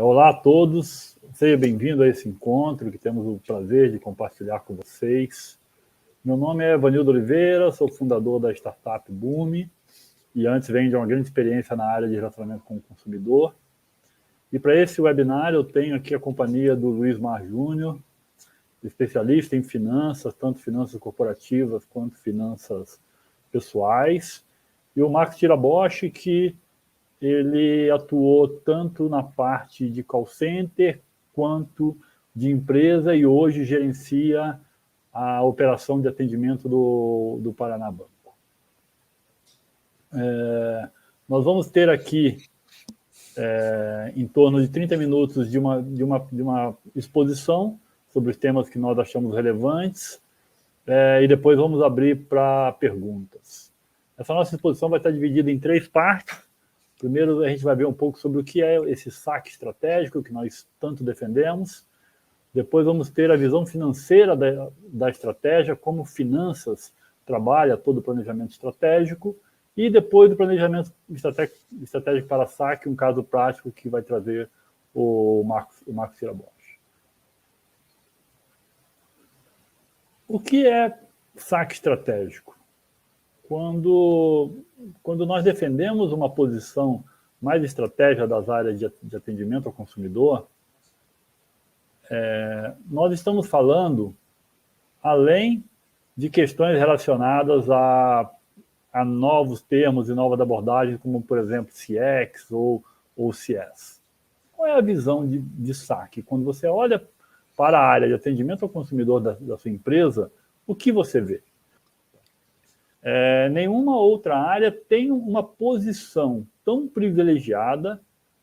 Olá a todos, seja bem-vindo a esse encontro que temos o prazer de compartilhar com vocês. Meu nome é Vanildo Oliveira, sou fundador da startup Boom e antes venho de uma grande experiência na área de relacionamento com o consumidor. E para esse webinar eu tenho aqui a companhia do Luiz Mar Júnior, especialista em finanças, tanto finanças corporativas quanto finanças pessoais, e o Marcos Tiraboshi, que ele atuou tanto na parte de call center quanto de empresa e hoje gerencia a operação de atendimento do Paraná Banco. Nós vamos ter aqui em torno de 30 minutos de uma exposição sobre os temas que nós achamos relevantes e depois vamos abrir para perguntas. Essa nossa exposição vai estar dividida em 3 partes. Primeiro, a gente vai ver um pouco sobre o que é esse saque estratégico que nós tanto defendemos. Depois vamos ter a visão financeira da estratégia, como finanças trabalha todo o planejamento estratégico. E depois do planejamento estratégico para saque, um caso prático que vai trazer o Marcos Tiraboshi. O que é saque estratégico? Quando nós defendemos uma posição mais estratégica das áreas de atendimento ao consumidor, nós estamos falando além de questões relacionadas a novos termos e novas abordagens, como, por exemplo, CX ou CS. Qual é a visão de saque? Quando você olha para a área de atendimento ao consumidor da sua empresa, o que você vê? Nenhuma outra área tem uma posição tão privilegiada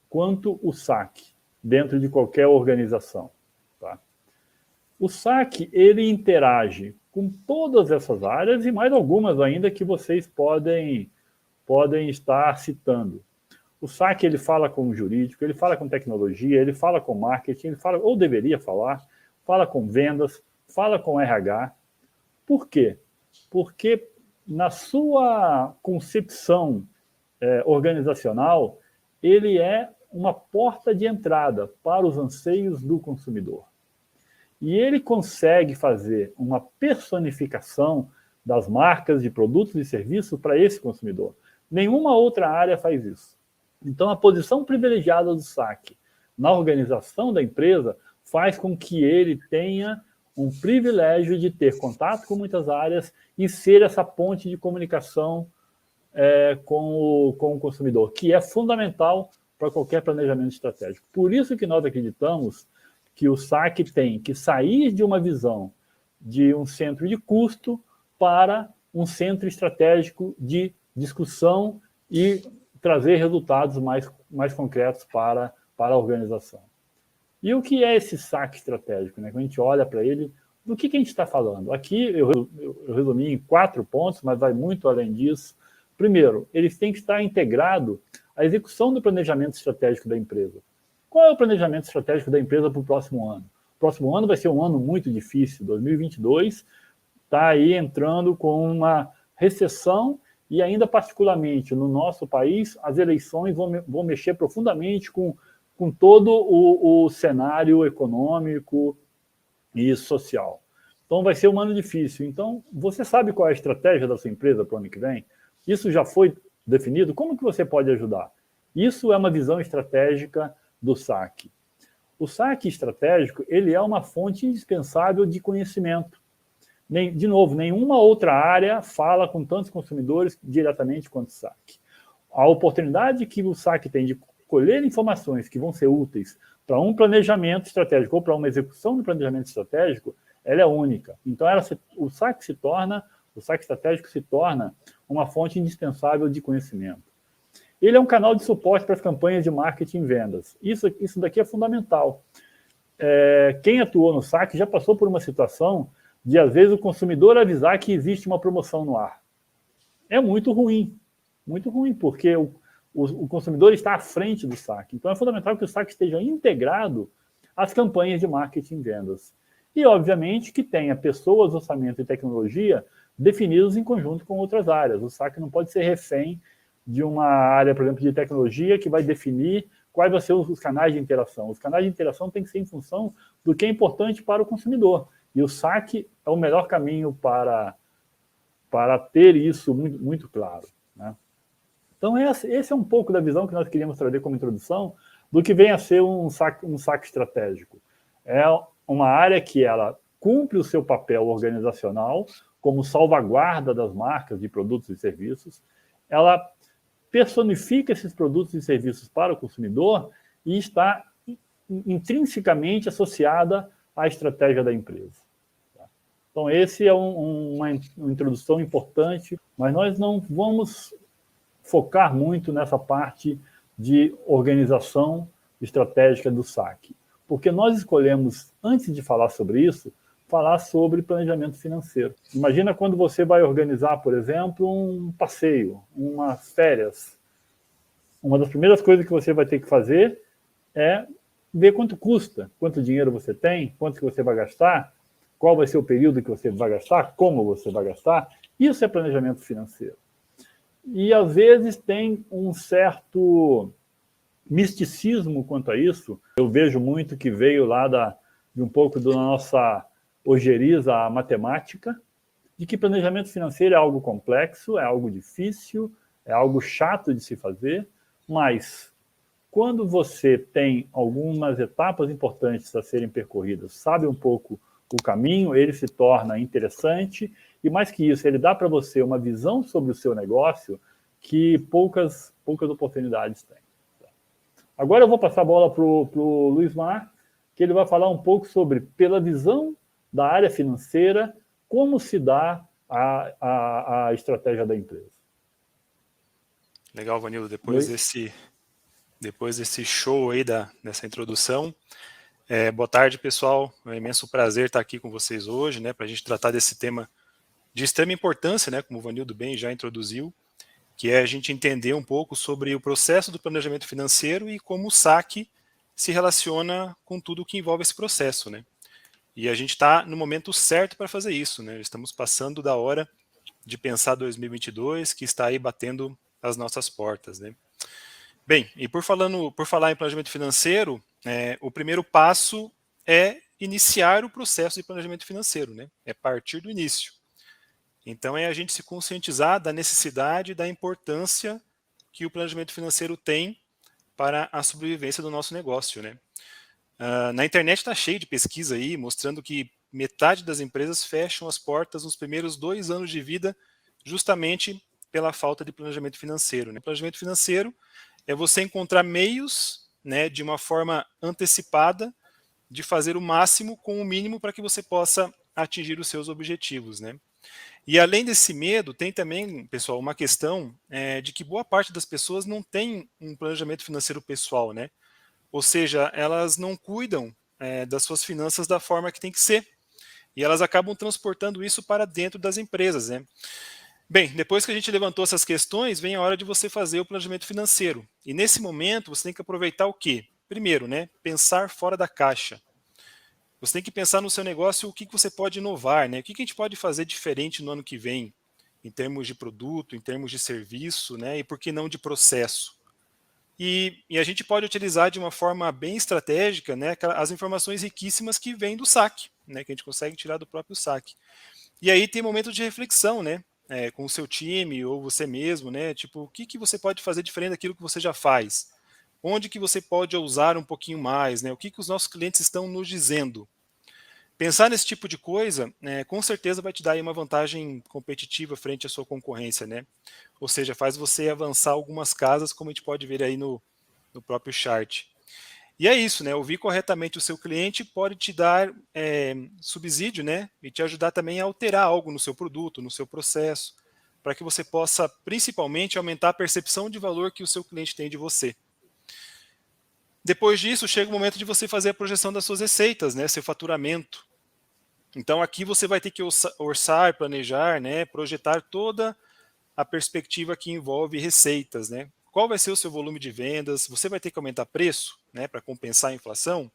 quanto o saque dentro de qualquer organização. Tá? O saque, ele interage com todas essas áreas e mais algumas ainda que vocês podem estar citando. O saque, ele fala com o jurídico, ele fala com tecnologia, ele fala com marketing, ele fala, ou deveria falar, fala com vendas, fala com RH. Por quê? Porque na sua concepção organizacional, ele é uma porta de entrada para os anseios do consumidor. E ele consegue fazer uma personificação das marcas de produtos e serviços para esse consumidor. Nenhuma outra área faz isso. Então, a posição privilegiada do saque na organização da empresa faz com que ele tenha um privilégio de ter contato com muitas áreas e ser essa ponte de comunicação com o consumidor, que é fundamental para qualquer planejamento estratégico. Por isso que nós acreditamos que o saque tem que sair de uma visão de um centro de custo para um centro estratégico de discussão e trazer resultados mais concretos para a organização. E o que é esse saque estratégico? Quando a gente olha para ele, do que a gente está falando? Aqui eu resumi em 4 pontos, mas vai muito além disso. Primeiro, eles têm que estar integrado à execução do planejamento estratégico da empresa. Qual é o planejamento estratégico da empresa para o próximo ano? O próximo ano vai ser um ano muito difícil. 2022 está aí entrando com uma recessão e ainda particularmente no nosso país, as eleições vão mexer profundamente com todo o cenário econômico e social. Então, vai ser um ano difícil. Então, você sabe qual é a estratégia da sua empresa para o ano que vem? Isso já foi definido? Como que você pode ajudar? Isso é uma visão estratégica do saque. O saque estratégico, ele é uma fonte indispensável de conhecimento. De novo, nenhuma outra área fala com tantos consumidores diretamente quanto o saque. A oportunidade que o saque tem de colher informações que vão ser úteis para um planejamento estratégico ou para uma execução do planejamento estratégico, ela é única. Então, o saque estratégico se torna uma fonte indispensável de conhecimento. Ele é um canal de suporte para as campanhas de marketing e vendas. Isso daqui é fundamental. Quem atuou no saque já passou por uma situação de, às vezes, o consumidor avisar que existe uma promoção no ar. É muito ruim, porque o consumidor está à frente do saque. Então, é fundamental que o saque esteja integrado às campanhas de marketing e vendas. E, obviamente, que tenha pessoas, orçamento e tecnologia definidos em conjunto com outras áreas. O saque não pode ser refém de uma área, por exemplo, de tecnologia que vai definir quais vão ser os canais de interação. Os canais de interação têm que ser em função do que é importante para o consumidor. E o saque é o melhor caminho para ter isso muito, muito claro, né? Então, esse é um pouco da visão que nós queríamos trazer como introdução do que vem a ser um saque estratégico. É uma área que ela cumpre o seu papel organizacional como salvaguarda das marcas de produtos e serviços, ela personifica esses produtos e serviços para o consumidor e está intrinsecamente associada à estratégia da empresa. Então, esse é uma introdução importante, mas nós não vamos focar muito nessa parte de organização estratégica do saque, porque nós escolhemos, antes de falar sobre isso, falar sobre planejamento financeiro. Imagina quando você vai organizar, por exemplo, um passeio, umas férias. Uma das primeiras coisas que você vai ter que fazer é ver quanto custa, quanto dinheiro você tem, quanto que você vai gastar, qual vai ser o período que você vai gastar, como você vai gastar. Isso é planejamento financeiro. E, às vezes, tem um certo misticismo quanto a isso. Eu vejo muito que veio lá de um pouco da nossa ojeriza à matemática, de que planejamento financeiro é algo complexo, é algo difícil, é algo chato de se fazer, mas quando você tem algumas etapas importantes a serem percorridas, sabe um pouco o caminho, ele se torna interessante e, mais que isso, ele dá para você uma visão sobre o seu negócio que poucas oportunidades têm. Agora eu vou passar a bola para o Luiz Mar, que ele vai falar um pouco sobre, pela visão da área financeira, como se dá a estratégia da empresa. Legal, Vanildo. Depois desse show aí dessa introdução, boa tarde, pessoal. É um imenso prazer estar aqui com vocês hoje, né, para a gente tratar desse tema de extrema importância, né, como o Vanildo bem já introduziu, que é a gente entender um pouco sobre o processo do planejamento financeiro e como o saque se relaciona com tudo que envolve esse processo, né? E a gente está no momento certo para fazer isso, né? Estamos passando da hora de pensar 2022, que está aí batendo as nossas portas, né? Bem, e por falar em planejamento financeiro, o primeiro passo é iniciar o processo de planejamento financeiro, né? É partir do início. Então, é a gente se conscientizar da necessidade e da importância que o planejamento financeiro tem para a sobrevivência do nosso negócio, né? Na internet está cheio de pesquisa aí, mostrando que metade das empresas fecham as portas nos primeiros 2 anos de vida, justamente pela falta de planejamento financeiro, né? Planejamento financeiro é você encontrar meios, né, de uma forma antecipada, de fazer o máximo com o mínimo para que você possa atingir os seus objetivos, né? E além desse medo, tem também, pessoal, uma questão de que boa parte das pessoas não tem um planejamento financeiro pessoal, né? Ou seja, elas não cuidam das suas finanças da forma que tem que ser. E elas acabam transportando isso para dentro das empresas, né? Bem, depois que a gente levantou essas questões, vem a hora de você fazer o planejamento financeiro. E nesse momento, você tem que aproveitar o quê? Primeiro, né? Pensar fora da caixa. Você tem que pensar no seu negócio o que você pode inovar, né? O que a gente pode fazer diferente no ano que vem, em termos de produto, em termos de serviço, né? E por que não de processo? E a gente pode utilizar de uma forma bem estratégica, né, as informações riquíssimas que vêm do saque, né, que a gente consegue tirar do próprio saque. E aí tem momentos de reflexão, né, com o seu time ou você mesmo, né, tipo, o que você pode fazer diferente daquilo que você já faz? Onde que você pode ousar um pouquinho mais, né? O que os nossos clientes estão nos dizendo? Pensar nesse tipo de coisa, com certeza vai te dar aí uma vantagem competitiva frente à sua concorrência, né? Ou seja, faz você avançar algumas casas, como a gente pode ver aí no próprio chart. E é isso, né? Ouvir corretamente o seu cliente pode te dar subsídio, né? E te ajudar também a alterar algo no seu produto, no seu processo, para que você possa, principalmente, aumentar a percepção de valor que o seu cliente tem de você. Depois disso, chega o momento de você fazer a projeção das suas receitas, né? Seu faturamento. Então, aqui você vai ter que orçar, planejar, né? Projetar toda a perspectiva que envolve receitas, né? Qual vai ser o seu volume de vendas? Você vai ter que aumentar preço, né, para compensar a inflação?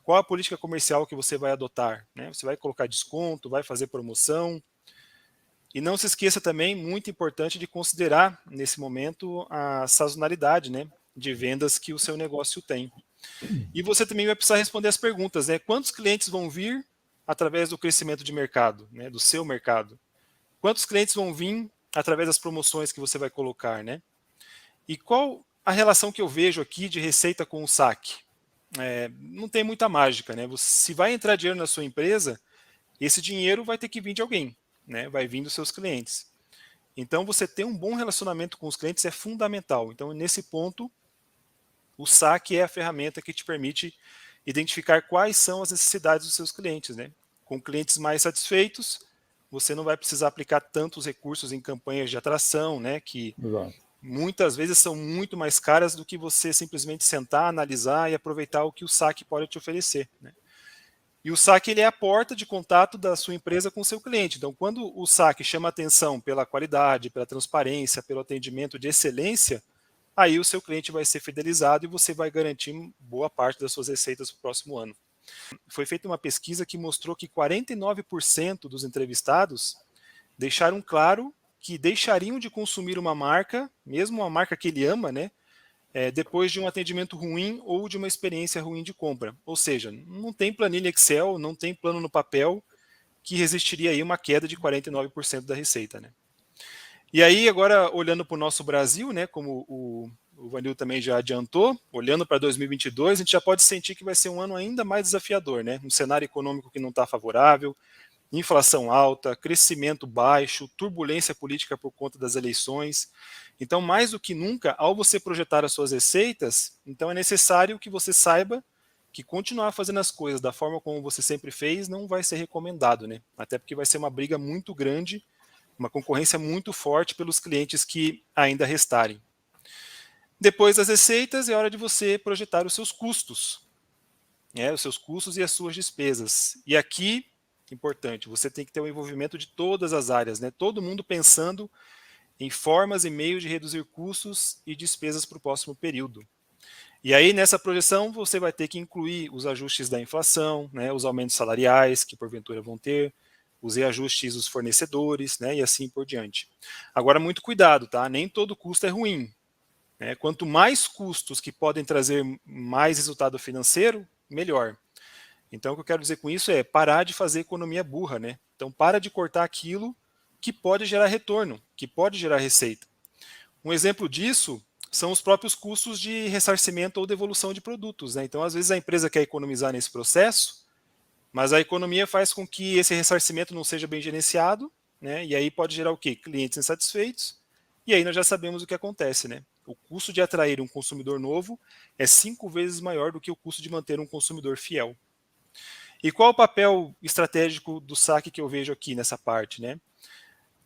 Qual a política comercial que você vai adotar, né? Você vai colocar desconto, vai fazer promoção? E não se esqueça também, muito importante, de considerar, nesse momento, a sazonalidade, né? de vendas que o seu negócio tem. E você também vai precisar responder as perguntas, né? Quantos clientes vão vir através do crescimento de mercado, né? Do seu mercado? Quantos clientes vão vir através das promoções que você vai colocar, né? E qual a relação que eu vejo aqui de receita com o saque? Não tem muita mágica, né? Se vai entrar dinheiro na sua empresa, esse dinheiro vai ter que vir de alguém, né? Vai vir dos seus clientes. Então, você ter um bom relacionamento com os clientes é fundamental. Então, nesse ponto, o saque é a ferramenta que te permite identificar quais são as necessidades dos seus clientes, né? Com clientes mais satisfeitos, você não vai precisar aplicar tantos recursos em campanhas de atração, né? Que Exato. muitas vezes são muito mais caras do que você simplesmente sentar, analisar e aproveitar o que o saque pode te oferecer, né? E o saque ele é a porta de contato da sua empresa com o seu cliente. Então, quando o saque chama atenção pela qualidade, pela transparência, pelo atendimento de excelência, aí o seu cliente vai ser fidelizado e você vai garantir boa parte das suas receitas para o próximo ano. Foi feita uma pesquisa que mostrou que 49% dos entrevistados deixaram claro que deixariam de consumir uma marca, mesmo uma marca que ele ama, né, depois de um atendimento ruim ou de uma experiência ruim de compra. Ou seja, não tem planilha Excel, não tem plano no papel que resistiria aí uma queda de 49% da receita, né? E aí, agora, olhando para o nosso Brasil, né, como o Vanil também já adiantou, olhando para 2022, a gente já pode sentir que vai ser um ano ainda mais desafiador, né? Um cenário econômico que não está favorável, inflação alta, crescimento baixo, turbulência política por conta das eleições. Então, mais do que nunca, ao você projetar as suas receitas, então é necessário que você saiba que continuar fazendo as coisas da forma como você sempre fez não vai ser recomendado, né? Até porque vai ser uma briga muito grande, uma concorrência muito forte pelos clientes que ainda restarem. Depois das receitas, é hora de você projetar os seus custos, né? Os seus custos e as suas despesas. E aqui, importante, você tem que ter o envolvimento de todas as áreas, né? Todo mundo pensando em formas e meios de reduzir custos e despesas para o próximo período. E aí, nessa projeção, você vai ter que incluir os ajustes da inflação, né, os aumentos salariais que porventura vão ter, os reajustes dos fornecedores, né, e assim por diante. Agora, muito cuidado, tá? Nem todo custo é ruim, né? Quanto mais custos que podem trazer mais resultado financeiro, melhor. Então, o que eu quero dizer com isso é parar de fazer economia burra, né? Então, para de cortar aquilo que pode gerar retorno, que pode gerar receita. Um exemplo disso são os próprios custos de ressarcimento ou devolução de produtos, né? Então, às vezes, a empresa quer economizar nesse processo, mas a economia faz com que esse ressarcimento não seja bem gerenciado, né? E aí pode gerar o quê? Clientes insatisfeitos, e aí nós já sabemos o que acontece, né? O custo de atrair um consumidor novo é 5 vezes maior do que o custo de manter um consumidor fiel. E qual o papel estratégico do saque que eu vejo aqui nessa parte, né?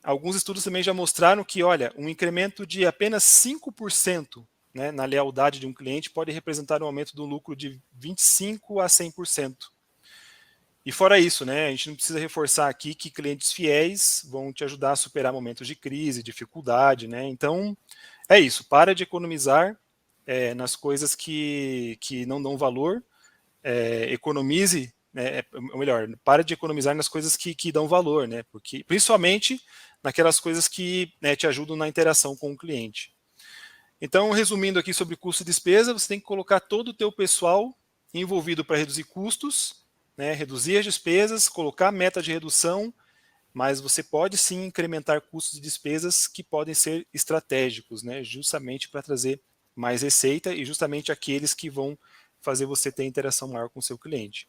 Alguns estudos também já mostraram que, olha, um incremento de apenas 5%, né, na lealdade de um cliente pode representar um aumento do lucro de 25% a 100%. E fora isso, né, a gente não precisa reforçar aqui que clientes fiéis vão te ajudar a superar momentos de crise, dificuldade, né? Então, é isso, para de economizar nas coisas que não dão valor, economize, né, ou melhor, para de economizar nas coisas que dão valor, né? Porque, principalmente naquelas coisas que, né, te ajudam na interação com o cliente. Então, resumindo aqui sobre custo e despesa, você tem que colocar todo o teu pessoal envolvido para reduzir custos, né, reduzir as despesas, colocar meta de redução, mas você pode sim incrementar custos e despesas que podem ser estratégicos, né, justamente para trazer mais receita e justamente aqueles que vão fazer você ter interação maior com o seu cliente.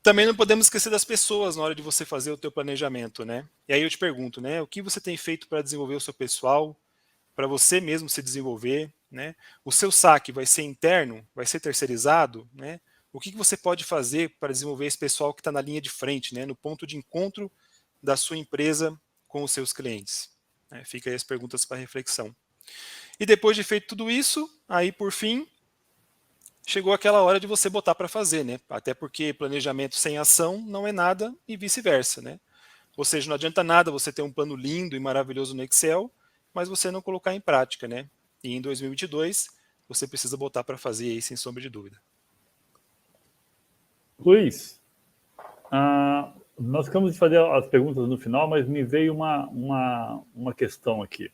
Também não podemos esquecer das pessoas na hora de você fazer o teu planejamento, né? E aí eu te pergunto, né? O que você tem feito para desenvolver o seu pessoal, para você mesmo se desenvolver, né? O seu saque vai ser interno, vai ser terceirizado, né? O que você pode fazer para desenvolver esse pessoal que está na linha de frente, né? No ponto de encontro da sua empresa com os seus clientes. Fica aí as perguntas para reflexão. E depois de feito tudo isso, aí por fim, chegou aquela hora de você botar para fazer, né? Até porque planejamento sem ação não é nada e vice-versa, né? Ou seja, não adianta nada você ter um plano lindo e maravilhoso no Excel, mas você não colocar em prática, né? E em 2022, você precisa botar para fazer aí, sem sombra de dúvida. Luiz, nós ficamos de fazer as perguntas no final, mas me veio uma questão aqui.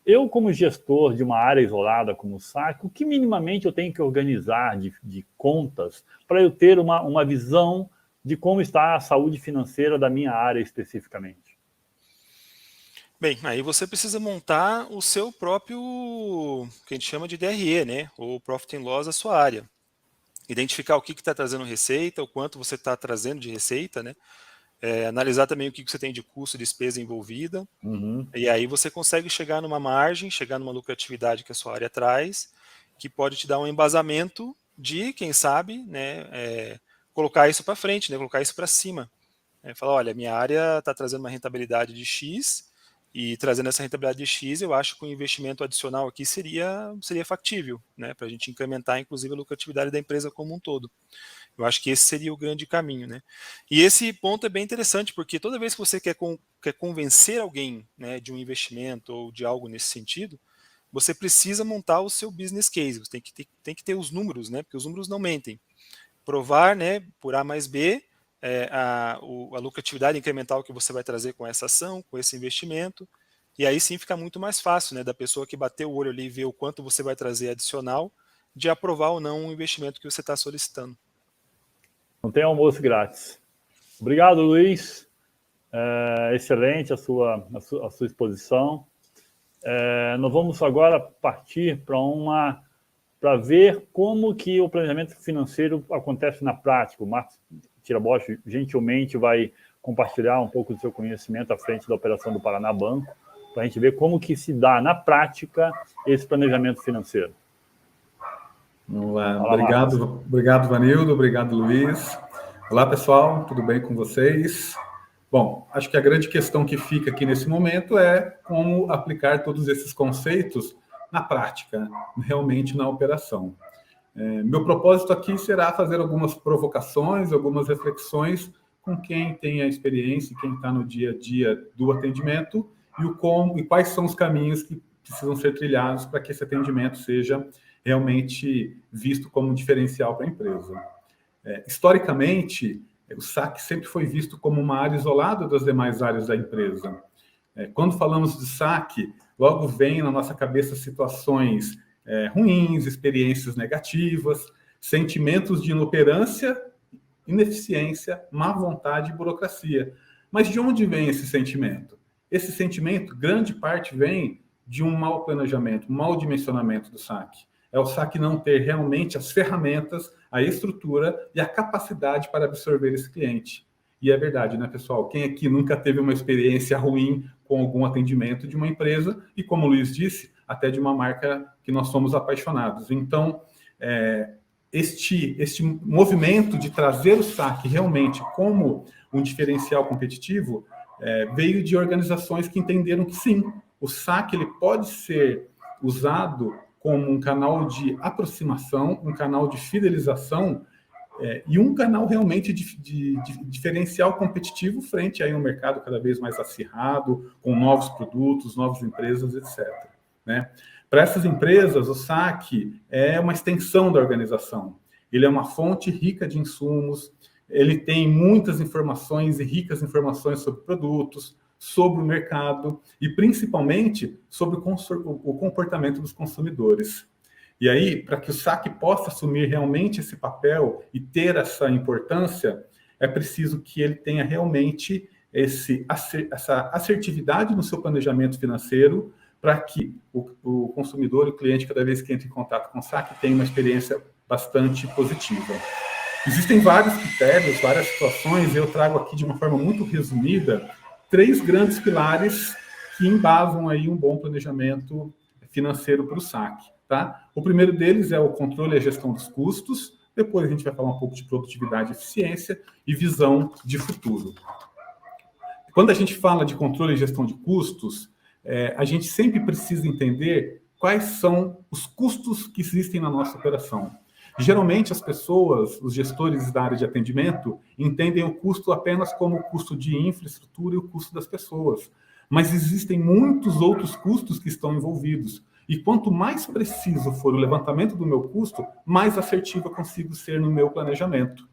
eu, como gestor de uma área isolada como o SAC, o que minimamente eu tenho que organizar de contas para eu ter uma visão de como está a saúde financeira da minha área especificamente? Bem, aí você precisa montar o seu próprio, que a gente chama de DRE, né? Ou Profit and Loss da sua área. Identificar o que está trazendo receita, o quanto você está trazendo de receita, né? Analisar também o que você tem de custo e despesa envolvida. Uhum. E aí você consegue chegar numa margem, chegar numa lucratividade que a sua área traz, que pode te dar um embasamento de, quem sabe, né, colocar isso para frente, né, colocar isso para cima. Falar, olha, minha área está trazendo uma rentabilidade de X, e trazendo essa rentabilidade de X, eu acho que o investimento adicional aqui seria factível, né, para a gente incrementar, inclusive, a lucratividade da empresa como um todo. Eu acho que esse seria o grande caminho, né? E esse ponto é bem interessante, porque toda vez que você quer convencer alguém, né, de um investimento ou de algo nesse sentido, você precisa montar o seu business case, você tem que ter os números, né? Porque os números não mentem. Provar, né, por A mais B, a lucratividade incremental que você vai trazer com essa ação, com esse investimento, e aí sim fica muito mais fácil, né, da pessoa que bateu o olho ali e ver o quanto você vai trazer adicional, de aprovar ou não o investimento que você está solicitando. Não tem almoço grátis. Obrigado, Luiz. Excelente a sua exposição. Nós vamos agora partir para ver como que o planejamento financeiro acontece na prática. O Marcos Tirabosch gentilmente vai compartilhar um pouco do seu conhecimento à frente da operação do Paraná Banco, para a gente ver como que se dá na prática esse planejamento financeiro. Vamos lá. Obrigado, Vanildo. Obrigado, Luiz. Olá, pessoal. Tudo bem com vocês? Bom, acho que a grande questão que fica aqui nesse momento é como aplicar todos esses conceitos na prática, realmente na operação. Meu propósito aqui será fazer algumas provocações, algumas reflexões com quem tem a experiência, quem está no dia a dia do atendimento e quais são os caminhos que precisam ser trilhados para que esse atendimento seja realmente visto como um diferencial para a empresa. Historicamente, o SAC sempre foi visto como uma área isolada das demais áreas da empresa. Quando falamos de SAC, logo vem na nossa cabeça situações ruins, experiências negativas, sentimentos de inoperância, ineficiência, má vontade e burocracia. Mas de onde vem esse sentimento? Esse sentimento, grande parte, vem de um mau planejamento, um mau dimensionamento do SAC. É o SAC não ter realmente as ferramentas, a estrutura e a capacidade para absorver esse cliente. E é verdade, né, pessoal? Quem aqui nunca teve uma experiência ruim com algum atendimento de uma empresa e, como o Luiz disse, até de uma marca que nós somos apaixonados. Então, este movimento de trazer o SAC realmente como um diferencial competitivo veio de organizações que entenderam que sim, o SAC ele pode ser usado como um canal de aproximação, um canal de fidelização e um canal realmente de diferencial competitivo frente a um mercado cada vez mais acirrado, com novos produtos, novas empresas, etc. Né? Para essas empresas, o SAC é uma extensão da organização. Ele é uma fonte rica de insumos, ele tem muitas informações e ricas informações sobre produtos, sobre o mercado e, principalmente, sobre o comportamento dos consumidores. E aí, para que o SAC possa assumir realmente esse papel e ter essa importância, é preciso que ele tenha realmente essa assertividade no seu planejamento financeiro para que o consumidor e o cliente, cada vez que entra em contato com o SAC, tenha uma experiência bastante positiva. Existem vários critérios, várias situações, e eu trago aqui de uma forma muito resumida 3 grandes pilares que embasam aí um bom planejamento financeiro para o SAC. Tá? O primeiro deles é o controle e a gestão dos custos, depois a gente vai falar um pouco de produtividade e eficiência e visão de futuro. Quando a gente fala de controle e gestão de custos, a gente sempre precisa entender quais são os custos que existem na nossa operação. Geralmente as pessoas, os gestores da área de atendimento, entendem o custo apenas como o custo de infraestrutura e o custo das pessoas. Mas existem muitos outros custos que estão envolvidos. E quanto mais preciso for o levantamento do meu custo, mais assertivo eu consigo ser no meu planejamento.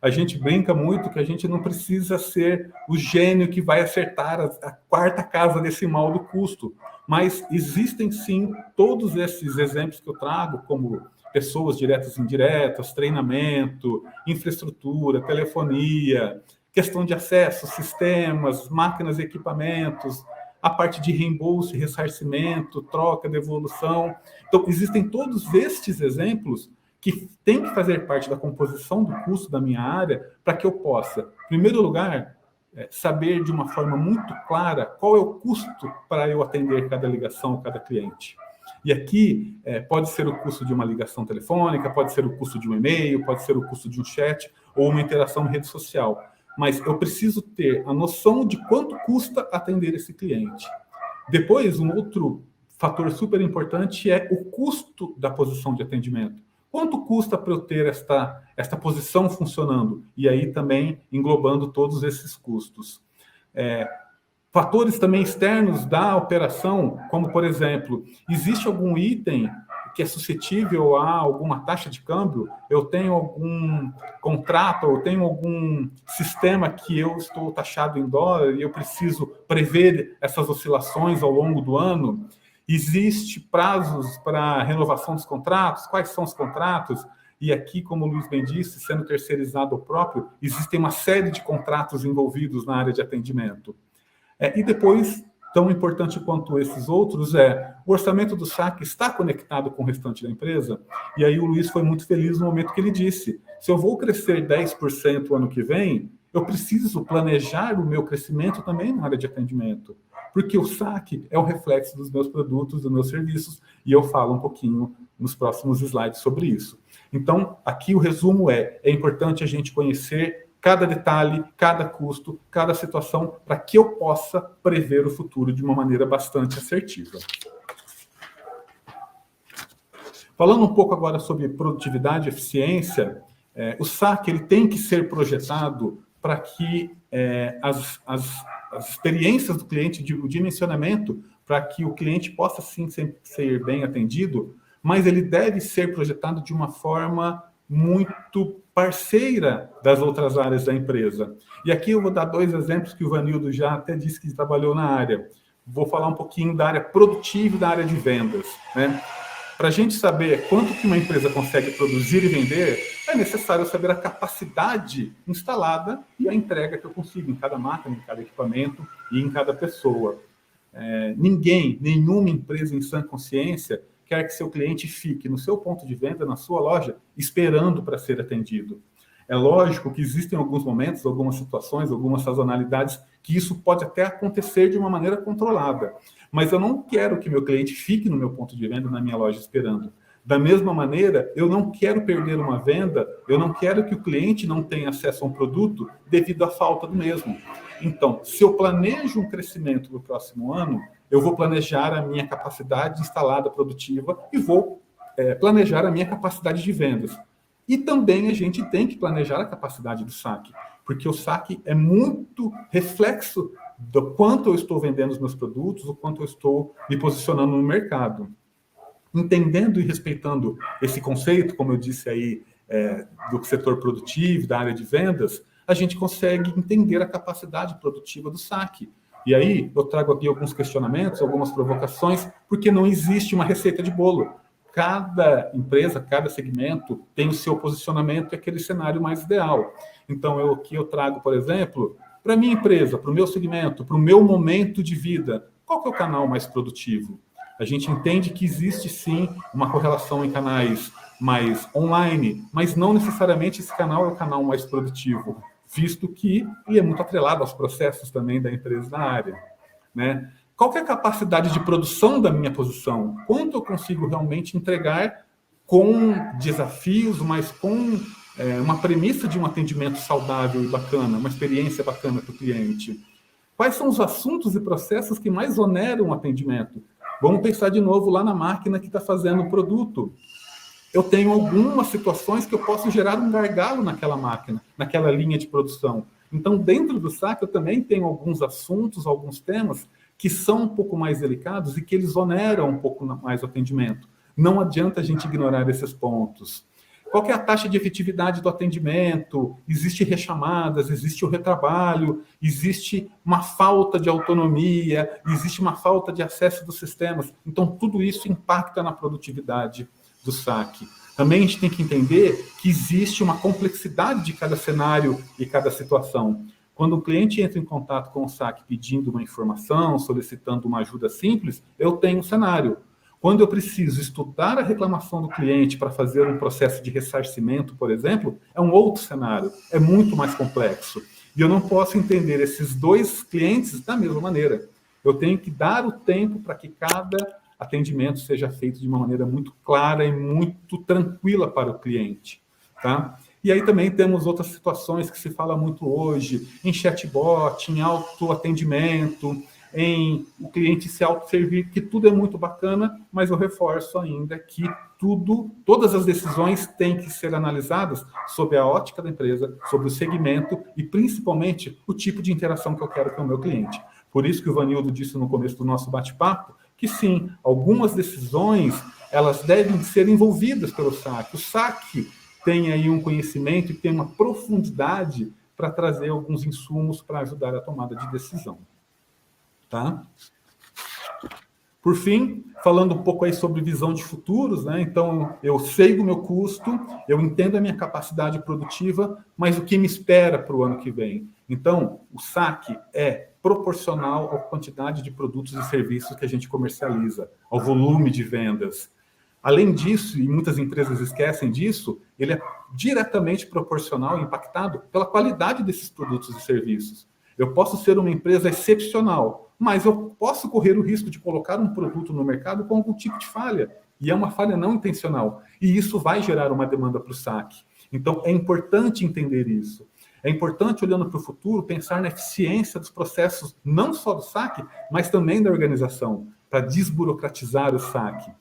A gente brinca muito que a gente não precisa ser o gênio que vai acertar a 4ª casa decimal do custo. Mas existem, sim, todos esses exemplos que eu trago, como pessoas diretas e indiretas, treinamento, infraestrutura, telefonia, questão de acesso, sistemas, máquinas e equipamentos, a parte de reembolso e ressarcimento, troca, devolução. Então, existem todos estes exemplos que têm que fazer parte da composição do custo da minha área para que eu possa, em primeiro lugar, saber de uma forma muito clara qual é o custo para eu atender cada ligação, cada cliente. E aqui pode ser o custo de uma ligação telefônica, pode ser o custo de um e-mail, pode ser o custo de um chat ou uma interação em rede social. Mas eu preciso ter a noção de quanto custa atender esse cliente. Depois, um outro fator super importante é o custo da posição de atendimento. Quanto custa para eu ter esta posição funcionando? E aí também englobando todos esses custos. Fatores também externos da operação, como, por exemplo, existe algum item que é suscetível a alguma taxa de câmbio? Eu tenho algum contrato, eu tenho algum sistema que eu estou taxado em dólar e eu preciso prever essas oscilações ao longo do ano? Existe prazos para renovação dos contratos? Quais são os contratos? E aqui, como o Luiz bem disse, sendo terceirizado o próprio, existem uma série de contratos envolvidos na área de atendimento. E depois, tão importante quanto esses outros, o orçamento do SAC está conectado com o restante da empresa? E aí o Luiz foi muito feliz no momento que ele disse, se eu vou crescer 10% ano que vem, eu preciso planejar o meu crescimento também na área de atendimento, porque o SAC é o reflexo dos meus produtos, dos meus serviços, e eu falo um pouquinho nos próximos slides sobre isso. Então, aqui o resumo é importante a gente conhecer cada detalhe, cada custo, cada situação, para que eu possa prever o futuro de uma maneira bastante assertiva. Falando um pouco agora sobre produtividade e eficiência, o SAC ele tem que ser projetado para que as experiências do cliente, o dimensionamento, para que o cliente possa sim ser bem atendido, mas ele deve ser projetado de uma forma muito parceira das outras áreas da empresa. E aqui eu vou dar 2 exemplos que o Vanildo já até disse que trabalhou na área. Vou falar um pouquinho da área produtiva e da área de vendas, né? Para a gente saber quanto que uma empresa consegue produzir e vender, é necessário saber a capacidade instalada e a entrega que eu consigo em cada máquina, em cada equipamento e em cada pessoa. Nenhuma empresa em sã consciência quer que seu cliente fique no seu ponto de venda, na sua loja, esperando para ser atendido. É lógico que existem alguns momentos, algumas situações, algumas sazonalidades, que isso pode até acontecer de uma maneira controlada. Mas eu não quero que meu cliente fique no meu ponto de venda, na minha loja, esperando. Da mesma maneira, eu não quero perder uma venda, eu não quero que o cliente não tenha acesso a um produto devido à falta do mesmo. Então, se eu planejo um crescimento no próximo ano, eu vou planejar a minha capacidade instalada produtiva e vou planejar a minha capacidade de vendas. E também a gente tem que planejar a capacidade do SAC, porque o SAC é muito reflexo do quanto eu estou vendendo os meus produtos, o quanto eu estou me posicionando no mercado. Entendendo e respeitando esse conceito, como eu disse aí, do setor produtivo, da área de vendas, a gente consegue entender a capacidade produtiva do SAC. E aí eu trago aqui alguns questionamentos, algumas provocações, porque não existe uma receita de bolo. Cada empresa, cada segmento tem o seu posicionamento e aquele cenário mais ideal. Então, aqui eu trago, por exemplo, para a minha empresa, para o meu segmento, para o meu momento de vida, qual que é o canal mais produtivo? A gente entende que existe, sim, uma correlação em canais mais online, mas não necessariamente esse canal é o canal mais produtivo, visto que ele é muito atrelado aos processos também da empresa na área, né? Qual que é a capacidade de produção da minha posição? Quanto eu consigo realmente entregar com desafios, mas com uma premissa de um atendimento saudável e bacana, uma experiência bacana para o cliente? Quais são os assuntos e processos que mais oneram o atendimento? Vamos pensar de novo lá na máquina que está fazendo o produto. Eu tenho algumas situações que eu posso gerar um gargalo naquela máquina, naquela linha de produção. Então, dentro do SAC, eu também tenho alguns assuntos, alguns temas que são um pouco mais delicados e que eles oneram um pouco mais o atendimento. Não adianta a gente ignorar esses pontos. qual que é a taxa de efetividade do atendimento, existe rechamadas, existe o retrabalho, existe uma falta de autonomia, existe uma falta de acesso dos sistemas. Então, tudo isso impacta na produtividade do saque. Também a gente tem que entender que existe uma complexidade de cada cenário e cada situação. Quando o cliente entra em contato com o saque pedindo uma informação, solicitando uma ajuda simples, eu tenho um cenário. Quando eu preciso estudar a reclamação do cliente para fazer um processo de ressarcimento, por exemplo, é um outro cenário, é muito mais complexo. E eu não posso entender esses dois clientes da mesma maneira. Eu tenho que dar o tempo para que cada atendimento seja feito de uma maneira muito clara e muito tranquila para o cliente, tá? E aí também temos outras situações que se fala muito hoje, em chatbot, em autoatendimento, em o cliente se autosservir, que tudo é muito bacana, mas eu reforço ainda que todas as decisões têm que ser analisadas sob a ótica da empresa, sobre o segmento e principalmente o tipo de interação que eu quero com o meu cliente. Por isso que o Vanildo disse no começo do nosso bate-papo, que sim, algumas decisões, elas devem ser envolvidas pelo saque. O saque tem aí um conhecimento e tem uma profundidade para trazer alguns insumos para ajudar a tomada de decisão. Tá? Por fim, falando um pouco aí sobre visão de futuros, né? Então, eu sei do meu custo, eu entendo a minha capacidade produtiva, mas o que me espera para o ano que vem? Então, o saque é proporcional à quantidade de produtos e serviços que a gente comercializa, ao volume de vendas. Além disso, e muitas empresas esquecem disso, ele é diretamente proporcional e impactado pela qualidade desses produtos e serviços. Eu posso ser uma empresa excepcional, mas eu posso correr o risco de colocar um produto no mercado com algum tipo de falha. E é uma falha não intencional. E isso vai gerar uma demanda para o saque. Então, é importante entender isso. É importante, olhando para o futuro, pensar na eficiência dos processos, não só do saque, mas também da organização, para desburocratizar o saque.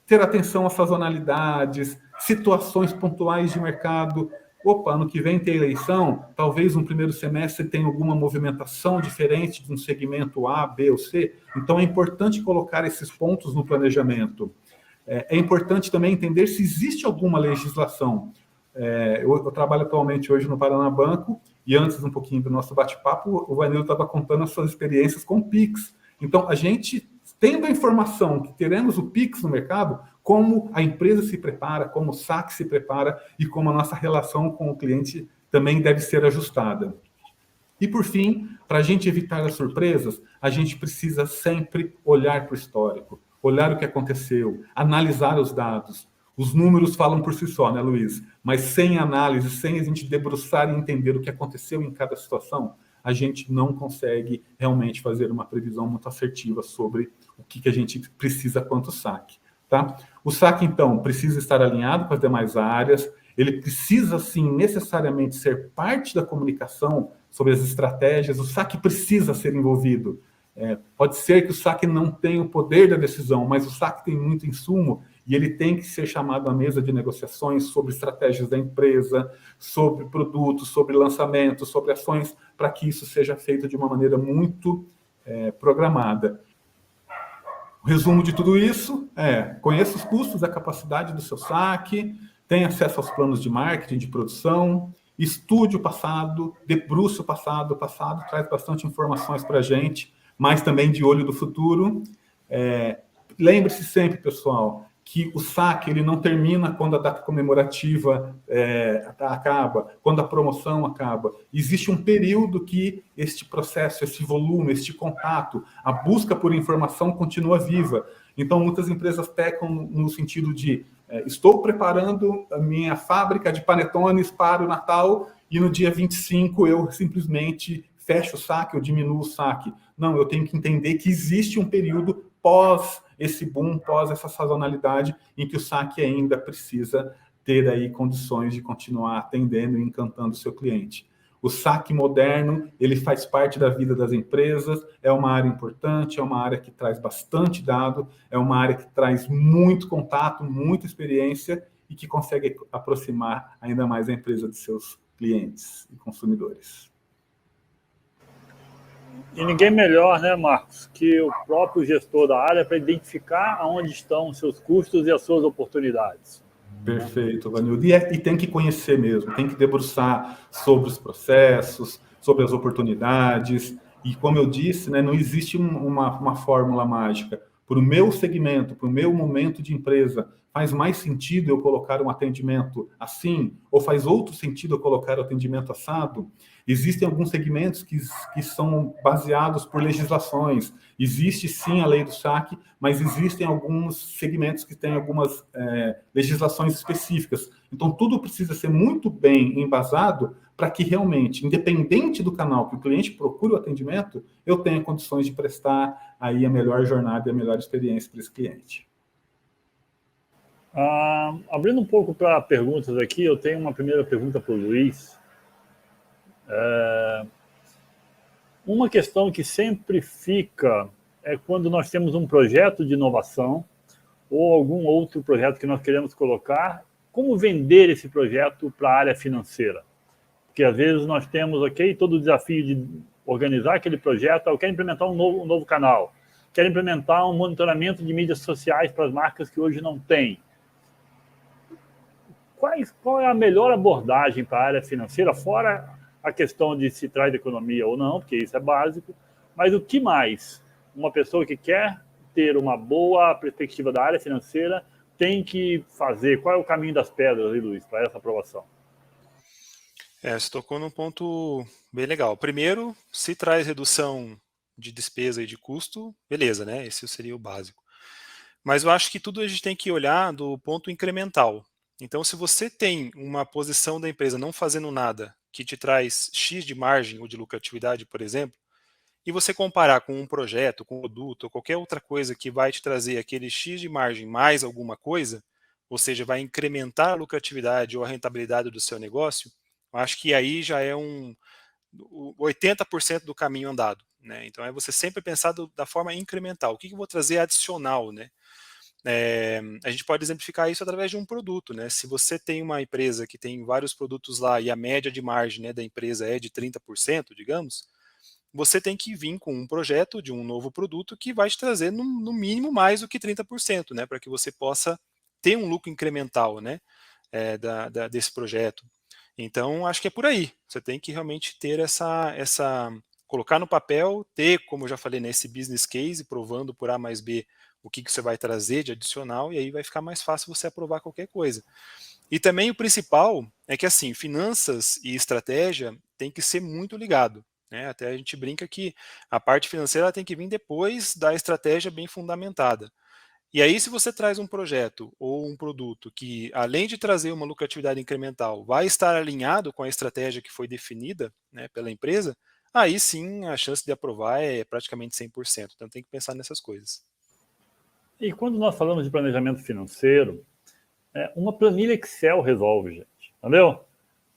Ter atenção às sazonalidades, situações pontuais de mercado. Opa, ano que vem tem eleição, talvez no primeiro semestre tenha alguma movimentação diferente de um segmento A, B ou C. Então é importante colocar esses pontos no planejamento. É importante também entender se existe alguma legislação. Eu trabalho atualmente hoje no Paraná Banco e antes um pouquinho do nosso bate-papo, o Vanildo estava contando as suas experiências com o Pix. Então a gente, tendo a informação que teremos o Pix no mercado, como a empresa se prepara, como o saque se prepara e como a nossa relação com o cliente também deve ser ajustada. E, por fim, para a gente evitar as surpresas, a gente precisa sempre olhar para o histórico, olhar o que aconteceu, analisar os dados. Os números falam por si só, né, Luiz? Mas sem análise, sem a gente debruçar e entender o que aconteceu em cada situação, a gente não consegue realmente fazer uma previsão muito assertiva sobre o que a gente precisa quanto saque. Tá? O saque, então, precisa estar alinhado com as demais áreas, ele precisa, sim, necessariamente ser parte da comunicação sobre as estratégias, o saque precisa ser envolvido. Pode ser que o saque não tenha o poder da decisão, mas o saque tem muito insumo e ele tem que ser chamado à mesa de negociações sobre estratégias da empresa, sobre produtos, sobre lançamentos, sobre ações, para que isso seja feito de uma maneira muito programada. O resumo de tudo isso conheça os custos, a capacidade do seu saque, tenha acesso aos planos de marketing, de produção, estude o passado, debruce o passado. O passado traz bastante informações para a gente, mas também de olho do futuro. Lembre-se sempre, pessoal, que o saque ele não termina quando a data comemorativa acaba, quando a promoção acaba. Existe um período que este processo, esse volume, este contato, a busca por informação continua viva. Então, muitas empresas pecam no sentido de estou preparando a minha fábrica de panetones para o Natal e no dia 25 eu simplesmente fecho o saque, eu diminuo o saque. Não, eu tenho que entender que existe um período pós esse boom, pós essa sazonalidade, em que o saque ainda precisa ter aí condições de continuar atendendo e encantando o seu cliente. O saque moderno, ele faz parte da vida das empresas, é uma área importante, é uma área que traz bastante dado, é uma área que traz muito contato, muita experiência e que consegue aproximar ainda mais a empresa de seus clientes e consumidores. E ninguém melhor, né, Marcos, que o próprio gestor da área para identificar onde estão os seus custos e as suas oportunidades. Perfeito, Vanildo. E tem que conhecer mesmo, tem que debruçar sobre os processos, sobre as oportunidades. E como eu disse, né, não existe uma fórmula mágica. Para o meu segmento, para o meu momento de empresa, faz mais sentido eu colocar um atendimento assim? Ou faz outro sentido eu colocar o atendimento assado? Existem alguns segmentos que são baseados por legislações. Existe sim a lei do saque, mas existem alguns segmentos que têm algumas legislações específicas. Então, tudo precisa ser muito bem embasado para que realmente, independente do canal que o cliente procure o atendimento, eu tenha condições de prestar aí a melhor jornada e a melhor experiência para esse cliente. Abrindo um pouco para perguntas aqui, eu tenho uma primeira pergunta para o Luiz. Uma questão que sempre fica é quando nós temos um projeto de inovação ou algum outro projeto que nós queremos colocar, como vender esse projeto para a área financeira? Porque às vezes nós temos, todo o desafio de organizar aquele projeto, eu quero implementar um novo canal, quero implementar um monitoramento de mídias sociais para as marcas que hoje não têm. Qual é a melhor abordagem para a área financeira, fora a questão de se traz economia ou não, porque isso é básico, mas o que mais uma pessoa que quer ter uma boa perspectiva da área financeira tem que fazer? Qual é o caminho das pedras, aí, Luiz, para essa aprovação? Você tocou num ponto bem legal. Primeiro, se traz redução de despesa e de custo, beleza, né? Esse seria o básico. Mas eu acho que tudo a gente tem que olhar do ponto incremental. Então, se você tem uma posição da empresa não fazendo nada que te traz X de margem ou de lucratividade, por exemplo, e você comparar com um projeto, com um produto ou qualquer outra coisa que vai te trazer aquele X de margem mais alguma coisa, ou seja, vai incrementar a lucratividade ou a rentabilidade do seu negócio, eu acho que aí já é 80% do caminho andado. Né? Então é você sempre pensar da forma incremental. O que eu vou trazer adicional, né? A gente pode exemplificar isso através de um produto, né? Se você tem uma empresa que tem vários produtos lá e a média de margem, né, da empresa é de 30%, digamos, você tem que vir com um projeto de um novo produto que vai te trazer no mínimo mais do que 30%, né? Para que você possa ter um lucro incremental, né? Desse projeto. Então, acho que é por aí. Você tem que realmente ter colocar no papel, ter, como eu já falei, nesse business case, provando por A mais B o que você vai trazer de adicional, e aí vai ficar mais fácil você aprovar qualquer coisa. E também o principal é que, assim, finanças e estratégia tem que ser muito ligado. Né? Até a gente brinca que a parte financeira tem que vir depois da estratégia bem fundamentada. E aí, se você traz um projeto ou um produto que, além de trazer uma lucratividade incremental, vai estar alinhado com a estratégia que foi definida, né, pela empresa, aí sim a chance de aprovar é praticamente 100%. Então tem que pensar nessas coisas. E quando nós falamos de planejamento financeiro, uma planilha Excel resolve, gente. Entendeu?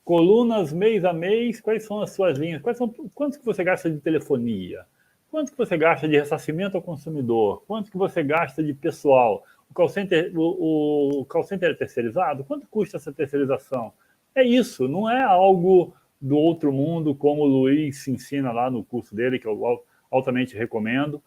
Colunas mês a mês, quais são as suas linhas? Quanto que você gasta de telefonia? Quanto que você gasta de ressarcimento ao consumidor? Quanto que você gasta de pessoal? O call center é terceirizado? Quanto custa essa terceirização? É isso, não é algo do outro mundo, como o Luiz se ensina lá no curso dele, que eu altamente recomendo.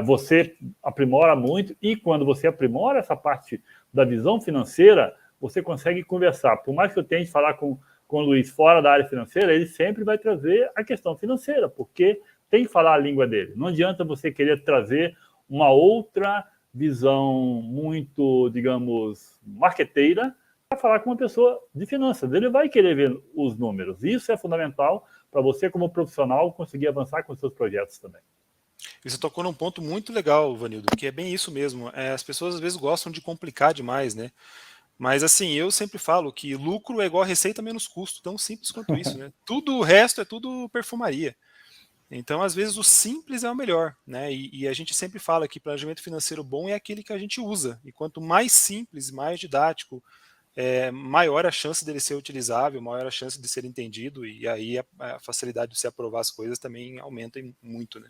Você aprimora muito, e quando você aprimora essa parte da visão financeira, você consegue conversar. Por mais que eu tente falar com o Luiz fora da área financeira, ele sempre vai trazer a questão financeira, porque tem que falar a língua dele. Não adianta você querer trazer uma outra visão muito, digamos, marqueteira para falar com uma pessoa de finanças. Ele vai querer ver os números. Isso é fundamental para você, como profissional, conseguir avançar com os seus projetos também. E você tocou num ponto muito legal, Vanildo, que é bem isso mesmo. As pessoas às vezes gostam de complicar demais, né? Mas assim, eu sempre falo que lucro é igual a receita menos custo, tão simples quanto isso, né? Tudo o resto é tudo perfumaria. Então, às vezes, o simples é o melhor, né? E a gente sempre fala que planejamento financeiro bom é aquele que a gente usa. E quanto mais simples, mais didático, maior a chance dele ser utilizável, maior a chance de ser entendido, e aí a facilidade de se aprovar as coisas também aumenta muito, né?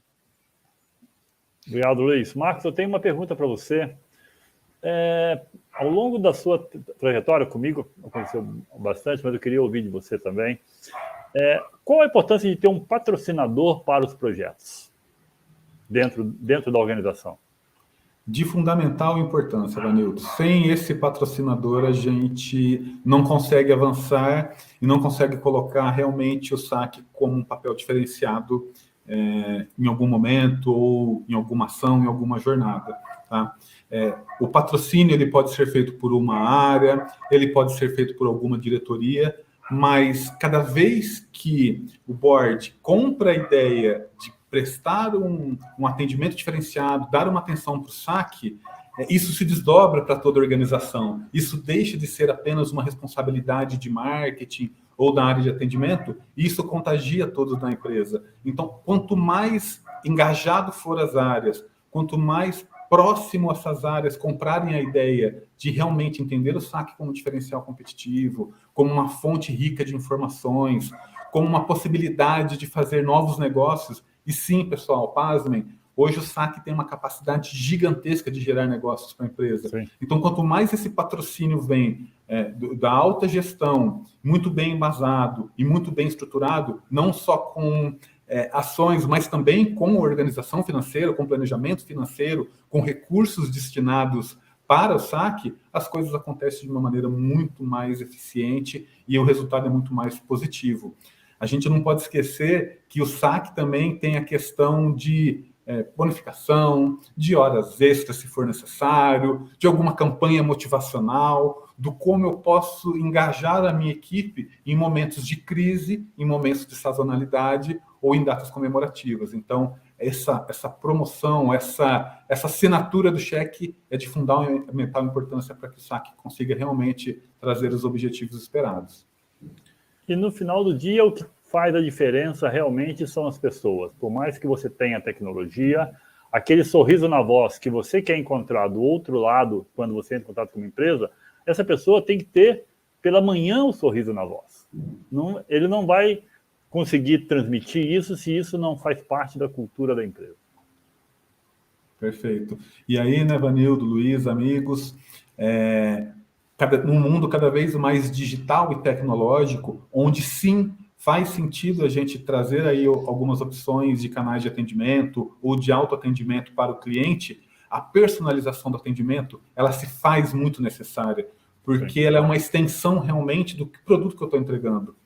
Obrigado, Luiz. Marcos, eu tenho uma pergunta para você. Ao longo da sua trajetória comigo, aconteceu bastante, mas eu queria ouvir de você também. Qual a importância de ter um patrocinador para os projetos dentro da organização? de fundamental importância, Vanildo. Sem esse patrocinador, a gente não consegue avançar e não consegue colocar realmente o saque como um papel diferenciado em algum momento ou em alguma ação, em alguma jornada. Tá? O patrocínio ele pode ser feito por uma área, ele pode ser feito por alguma diretoria, mas cada vez que o board compra a ideia de prestar um atendimento diferenciado, dar uma atenção para o saque, isso se desdobra para toda a organização. Isso deixa de ser apenas uma responsabilidade de marketing ou da área de atendimento, e isso contagia todos na empresa. Então, quanto mais engajado for as áreas, quanto mais próximo essas áreas comprarem a ideia de realmente entender o saque como diferencial competitivo, como uma fonte rica de informações, como uma possibilidade de fazer novos negócios. E sim, pessoal, pasmem, hoje o saque tem uma capacidade gigantesca de gerar negócios para a empresa. Sim. Então, quanto mais esse patrocínio vem da alta gestão, muito bem embasado e muito bem estruturado, não só com ações, mas também com organização financeira, com planejamento financeiro, com recursos destinados para o saque, as coisas acontecem de uma maneira muito mais eficiente e o resultado é muito mais positivo. A gente não pode esquecer que o saque também tem a questão de bonificação, de horas extras, se for necessário, de alguma campanha motivacional, do como eu posso engajar a minha equipe em momentos de crise, em momentos de sazonalidade ou em datas comemorativas. Então, essa promoção, essa assinatura do cheque é de fundamental importância para que o saque consiga realmente trazer os objetivos esperados. E no final do dia, o que faz a diferença realmente são as pessoas. Por mais que você tenha tecnologia, aquele sorriso na voz que você quer encontrar do outro lado, quando você entra em contato com uma empresa, essa pessoa tem que ter pela manhã o sorriso na voz. Ele não vai conseguir transmitir isso se isso não faz parte da cultura da empresa. Perfeito. E aí, né, Vanildo, Luiz, amigos, num mundo cada vez mais digital e tecnológico, onde sim faz sentido a gente trazer aí algumas opções de canais de atendimento ou de autoatendimento para o cliente, a personalização do atendimento, ela se faz muito necessária, porque ela é uma extensão realmente do produto que eu estou entregando.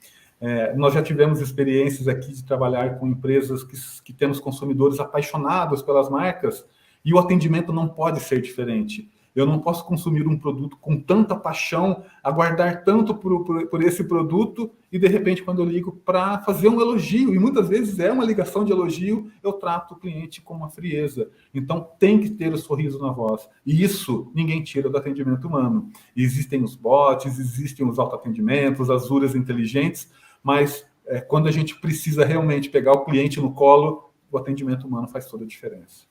Nós já tivemos experiências aqui de trabalhar com empresas que temos consumidores apaixonados pelas marcas e o atendimento não pode ser diferente. Eu não posso consumir um produto com tanta paixão, aguardar tanto por esse produto e, de repente, quando eu ligo para fazer um elogio, e muitas vezes é uma ligação de elogio, eu trato o cliente com uma frieza. Então, tem que ter o sorriso na voz. E isso ninguém tira do atendimento humano. Existem os bots, existem os autoatendimentos, as URAs inteligentes, mas quando a gente precisa realmente pegar o cliente no colo, o atendimento humano faz toda a diferença.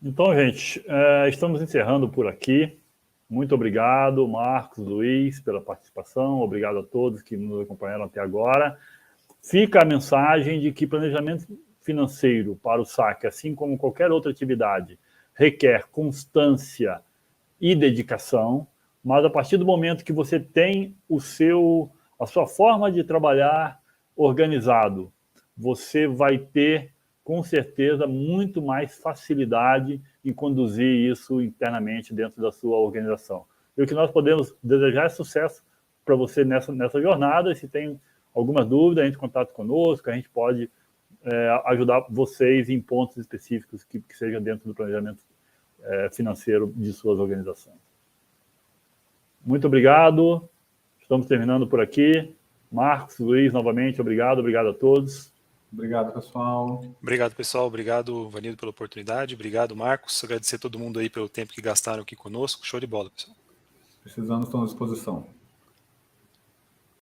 Então, gente, estamos encerrando por aqui. Muito obrigado, Marcos, Luiz, pela participação. Obrigado a todos que nos acompanharam até agora. Fica a mensagem de que planejamento financeiro para o saque, assim como qualquer outra atividade, requer constância e dedicação, mas a partir do momento que você tem a sua forma de trabalhar organizado, você vai ter com certeza, muito mais facilidade em conduzir isso internamente dentro da sua organização. E o que nós podemos desejar é sucesso para você nessa jornada. E se tem alguma dúvida, entre em contato conosco, a gente pode ajudar vocês em pontos específicos que sejam dentro do planejamento financeiro de suas organizações. Muito obrigado. Estamos terminando por aqui. Marcos, Luiz, novamente, obrigado a todos. Obrigado, pessoal. Obrigado, pessoal. Obrigado, Vanildo, pela oportunidade. Obrigado, Marcos. Agradecer a todo mundo aí pelo tempo que gastaram aqui conosco. Show de bola, pessoal. Precisando, estão à disposição.